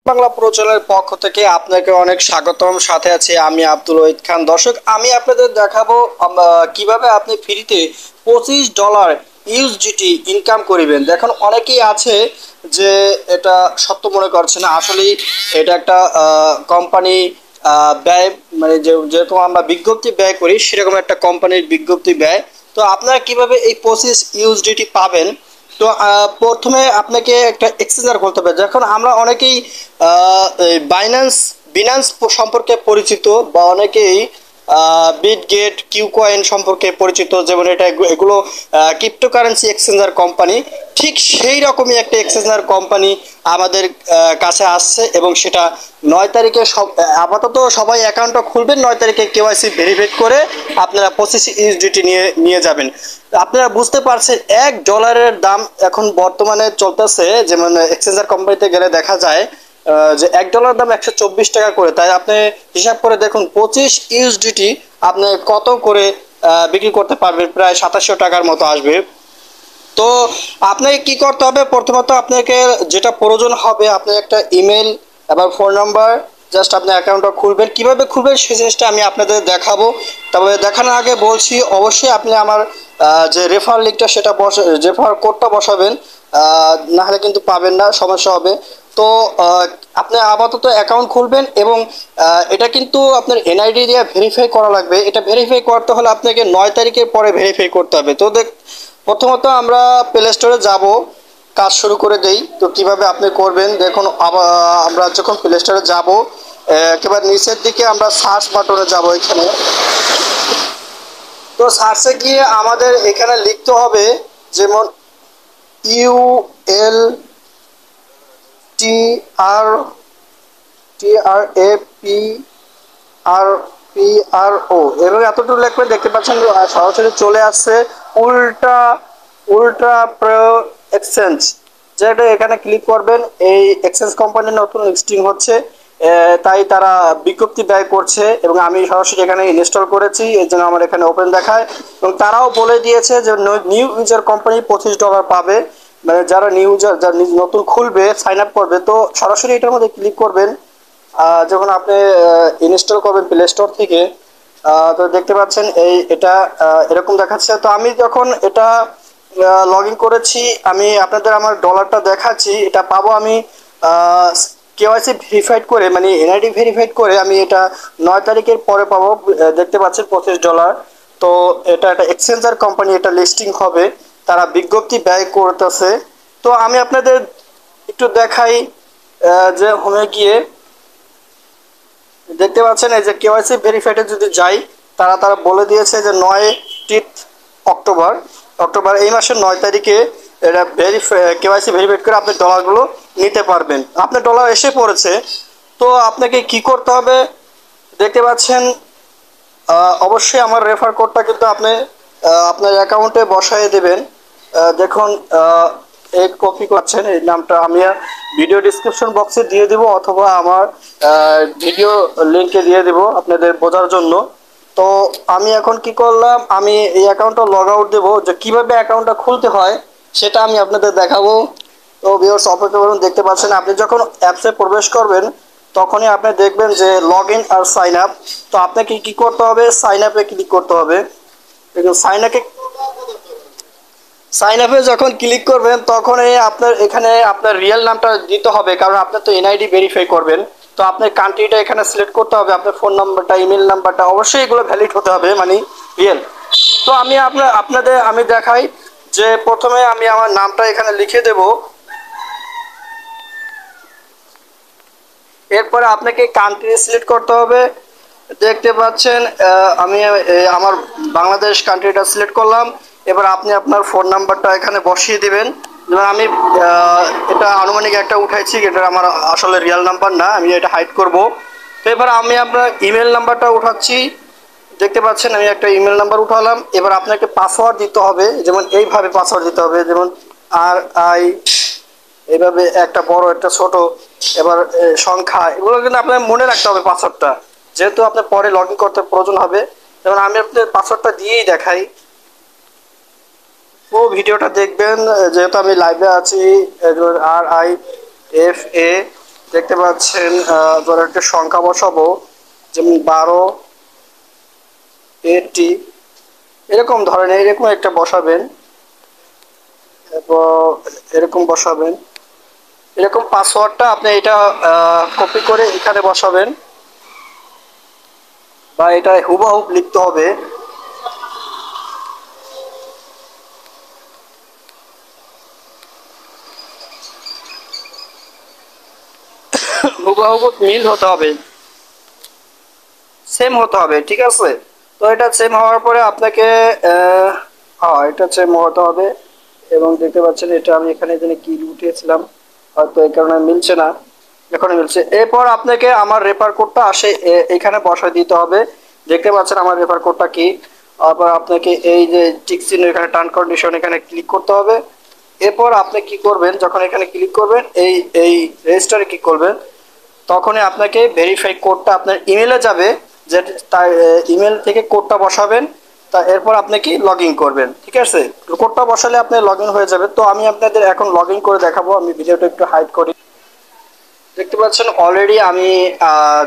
বাংলা প্রচারের পক্ষ থেকে আপনাকে অনেক স্বাগতম। সাথে আছে আমি আব্দুল ওহিদ খান। দর্শক, আমি আপনাদের দেখাবো কিভাবে আপনি ফ্রিতে $25 ইউএসডিটি ইনকাম করিবেন। দেখুন, অনেকেই আছে যে এটা সত্য মনে করছে না। আসলেই এটা একটা কোম্পানি ব্যয়, মানে যেরকম আমরা বিজ্ঞপ্তি ব্যয় করি সেরকম একটা কোম্পানির বিজ্ঞপ্তি ব্যয়। তো আপনারা কিভাবে এই 25 ইউএসডিটি পাবেন? তো প্রথমে আপনাকে একটা এক্সচেঞ্জার করতে হবে। যখন আমরা অনেকেই বাইন্যান্স বিনান্স সম্পর্কে পরিচিত, বা অনেকেই বিটগেট কিউকয়েন সম্পর্কে পরিচিত, যেমন এগুলো ক্রিপ্টোকারেন্সি এক্সচেঞ্জার কোম্পানি। ঠিক সেই রকমই একটা এক্সচেঞ্জার কোম্পানি আমাদের কাছে আসছে, এবং সেটা 9 তারিখে আপাতত সবাই অ্যাকাউন্টটা খুলবেন। 9 তারিখে কেওয়াইসি ভেরিফাই করে আপনারা 25 ইউএসডিটি নিয়ে নিয়ে যাবেন। আপনারা বুঝতে পারছেন $1 দাম এখন বর্তমানে চলতেছে, যেমন এক্সচেঞ্জার কোম্পানিতে গেলে দেখা যায় যে $1 দাম 124 টাকা করে। তাই আপনি হিসাব করে দেখুন 25 ইউএসডিটি আপনি কত করে বিক্রি করতে পারবেন। প্রায় 2700 টাকার মতো আসবে। তো আপনাকে কি করতে হবে? প্রথমত আপনাকে যেটা প্রয়োজন হবে, আপনি একটা ইমেল এবং ফোন নাম্বার, জাস্ট আপনি অ্যাকাউন্টটা খুলবেন। কিভাবে খুলবেন সেই জিনিসটা আমি আপনাদের দেখাবো। তবে দেখানোর আগে বলছি, অবশ্যই আপনি আমার যে রেফার লিঙ্কটা সেটা রেফার কোডটা বসাবেন, না হলে কিন্তু পাবেন না, সমস্যা হবে। তো আপনি আপাতত অ্যাকাউন্ট খুলবেন, এবং এটা কিন্তু আপনার এনআইডি দিয়ে ভেরিফাই করা লাগবে। এটা ভেরিফাই করতে হলে আপনাকে 9 তারিখের পরে ভেরিফাই করতে হবে। তো প্রথমত আমরা প্লে স্টোরে যাব, কাজ শুরু করে দেই। তো কিভাবে আপনি করবেন দেখুন। আমরা যখন প্লে স্টোরে যাব, একেবারে নিচের দিকে আমরা সার্চ বাটনে যাব এখানে। তো সার্চে গিয়ে আমাদের এখানে লিখতে হবে, যেমন ULTRAPRO, এবং এতটুকু লিখবে, দেখতে পাচ্ছেন সরাসরি চলে আসছে উল্টা উল্ট্রা প্রো এক্সচেঞ্জ। যেটা এখানে ক্লিক করবেন, এই এক্সচেঞ্জ কোম্পানির নতুন লিস্টিং হচ্ছে, তাই তারা বিজ্ঞপ্তি ব্যয় করছে, এবং আমি সরাসরি এখানে ইনস্টল করেছি, এই জন্য আমার এখানে ওপেন দেখায়। এবং তারাও বলে দিয়েছে যে নিউ ইউজার কোম্পানি $25 পাবে, মানে যারা নিউ ইউজার, যারা নতুন খুলবে, সাইন আপ করবে। তো সরাসরি এটার মধ্যে ক্লিক করবেন। যখন আপনি ইনস্টল করবেন প্লে স্টোর থেকে, তো দেখতে পাচ্ছেন এটা এরকম দেখাচ্ছে। তো আমি যখন এটা লগ ইন করেছি, আমি আপনাদের আমার ডলারটা দেখাচ্ছি। এটা পাবো আমি কেওয়াইসি ভেরিফাইড করে, মানে এনআইডি ভেরিফাইড করে আমি এটা 9 তারিখের পরে পাবো। দেখতে পাচ্ছেন $25। তো এটা একটা এক্সচেঞ্জার কোম্পানি, এটা লিস্টিং হবে, তারা বিজ্ঞপ্তি ব্যয় করতেছে। তো আমি আপনাদের একটু দেখাই, যে হোমে গিয়ে দেখতে পাচ্ছেন এই যে কেওয়াইসি ভেরিফাইডে যদি যাই, তারা তারা বলে দিয়েছে যে 9 অক্টোবর অক্টোবর এই মাসের 9 তারিখে এটা কেওয়াইসি ভেরিফাইড করে আপনি ডলারগুলো নিতে পারবেন। আপনার ডলার এসে পড়েছে। তো আপনাকে কি করতে হবে দেখতে পাচ্ছেন, অবশ্যই আমার রেফার কোডটা কিন্তু আপনি আপনার অ্যাকাউন্টে বসায় দেবেন। দেখুন, এই কপি করছেন, এই নামটা আমি ভিডিও ডিসক্রিপশন বক্সে দিয়ে দিব, অথবা আমার ভিডিও লিঙ্কে দিয়ে দিব আপনাদের বোঝার জন্য। তো আমি এখন কি করলাম, আমি এই অ্যাকাউন্টটা লগ আউট দেবো। যে কিভাবে অ্যাকাউন্টটা খুলতে হয় সেটা আমি আপনাদের দেখাবো। তো ভিউয়ার্স, অপেক্ষা করুন। দেখতে পাচ্ছেন আপনি যখন অ্যাপসে প্রবেশ করবেন, তখনই আপনি দেখবেন যে লগ ইন আর সাইন আপ। তো আপনাকে কি করতে হবে, সাইন আপে ক্লিক করতে হবে। সাইন আপে যখন ক্লিক করবেন, তখনই আপনার এখানে আপনার রিয়েল নামটা দিতে হবে, কারণ আপনার তো এনআইডি ভেরিফাই করবেন। তো আপনার কান্ট্রিটা এখানে সিলেক্ট করতে হবে, আপনার ফোন নাম্বারটা, ইমেল নাম্বারটা, অবশ্যই এগুলো ভ্যালিড হতে হবে, মানে রিয়েল। তো আমি আপনাদের আমি দেখাই যে প্রথমে আমি আমার নামটা এখানে লিখে দেব। এরপরে আপনাকে কান্ট্রি সিলেক্ট করতে হবে। দেখতে পাচ্ছেন আমি আমার বাংলাদেশ কান্ট্রিটা সিলেক্ট করলাম। এবার আপনি আপনার ফোন নাম্বারটা এখানে বসিয়ে দিবেন। যেমন আমি এটা আনুমানিক একটা উঠাইছি, এটা আমার আসলে রিয়েল নাম্বার না, আমি এটা হাইড করব। তো এবার আমি আপনার ইমেল নাম্বারটা উঠাচ্ছি। দেখতে পাচ্ছেন আমি একটা ইমেল নাম্বার উঠালাম। এবার আপনাকে পাসওয়ার্ড দিতে হবে, যেমন এইভাবে পাসওয়ার্ড দিতে হবে, যেমন RI, এভাবে একটা বড় একটা ছোট, এবার সংখ্যা, এগুলো কিন্তু আপনার মনে রাখতে হবে পাসওয়ার্ডটা, যেহেতু আপনার পরে লগ ইন করতে প্রয়োজন হবে। যেমন আমি আপনার পাসওয়ার্ডটা দিয়েই দেখাই। পুরো ভিডিওটা দেখবেন, যেহেতু আমি লাইভে আছি। RIFA দেখতে পাচ্ছেন ধর একটা সংখ্যা বসাবো, যেমন 12 80, এরকম ধরনের এরকম একটা বসাবেন। এরপর এরকম বসাবেন, এরকম পাসওয়ার্ডটা আপনি এটা কপি করে এখানে বসাবেন, বা এটা হুবহু লিখতে হবে। হুবহু মিল হতে হবে, সেম হতে হবে, ঠিক আছে। তো এটা সেম হওয়ার পরে আপনাকে হ্যাঁ এটা সেম হতে হবে। এবং দেখতে পাচ্ছেন এটা আমি এখানে যেন কি উঠিয়েছিলাম, হয়তো এই কারণে মিলছে না। এখন মিলছে। এরপর আপনাকে আমার রেফার কোডটা আসে এখানে বসায় দিতে হবে। দেখতে পাচ্ছেন আমার রেফার কোডটা কি। আবার আপনাকে এই যে টিক চিহ্ন এখানে টার্ন কন্ডিশন এখানে ক্লিক করতে হবে। এরপর আপনি কি করবেন, যখন এখানে ক্লিক করবেন এই এই রেজিস্টারে ক্লিক করবেন, তখনই আপনাকে ভেরিফাই কোডটা আপনার ইমেলে যাবে, যে তার ইমেল থেকে কোডটা বসাবেন। তা এরপর আপনি কি লগ ইন করবেন, ঠিক আছে। কোডটা বসালে আপনি লগ ইন হয়ে যাবে। তো আমি আপনাদের এখন লগ ইন করে দেখাবো। আমি ভিডিওটা একটু হাইড করি। দেখতে পাচ্ছেন অলরেডি আমি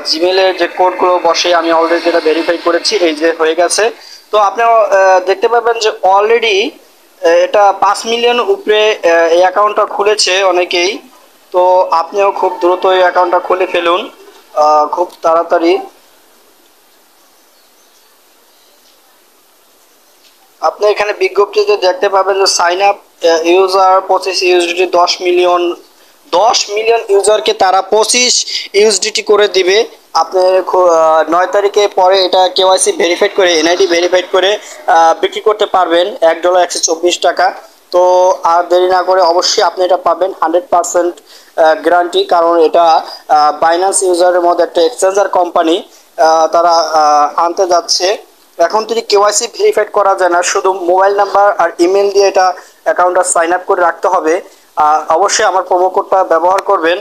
জিমেলের যে কোডগুলো বসে আমি অলরেডি এটা ভেরিফাই করেছি, এই যে হয়ে গেছে। তো আপনি দেখতে পাবেন যে অলরেডি এটা 5 মিলিয়ন উপরে এই অ্যাকাউন্টটা খুলেছে অনেকেই। তো আপনিও খুব দ্রুত এই অ্যাকাউন্টটা খুলে ফেলুন, খুব তাড়াতাড়ি। আপনি এখানে বিজ্ঞপ্তিতে দেখতে পাবেন যে sign up user 25 USDT, 10 million, 10 million ইউজারকে তারা 25 ইউএসডিটি করে দিবে। আপনি 9 তারিখে পরে এটা কেওয়াইসি ভেরিফাইড করে এনআইডি ভেরিফাইড করে বিক্রি করতে পারবেন $1 124। তো আর দেরি না করে অবশ্যই আপনি এটা পাবেন 100% গ্যারান্টি, কারণ এটা বাইন্যান্স ইউজারের মধ্যে একটা এক্সচেঞ্জার কোম্পানি, তারা আনতে যাচ্ছে। এখন যদি কেওয়াইসি ভেরিফাইড করা যায় না, শুধু মোবাইল নাম্বার আর ইমেল দিয়ে এটা অ্যাকাউন্টটা সাইন আপ করে রাখতে হবে। অবশ্যই আমার প্রোমো কোডটা ব্যবহার করবেন।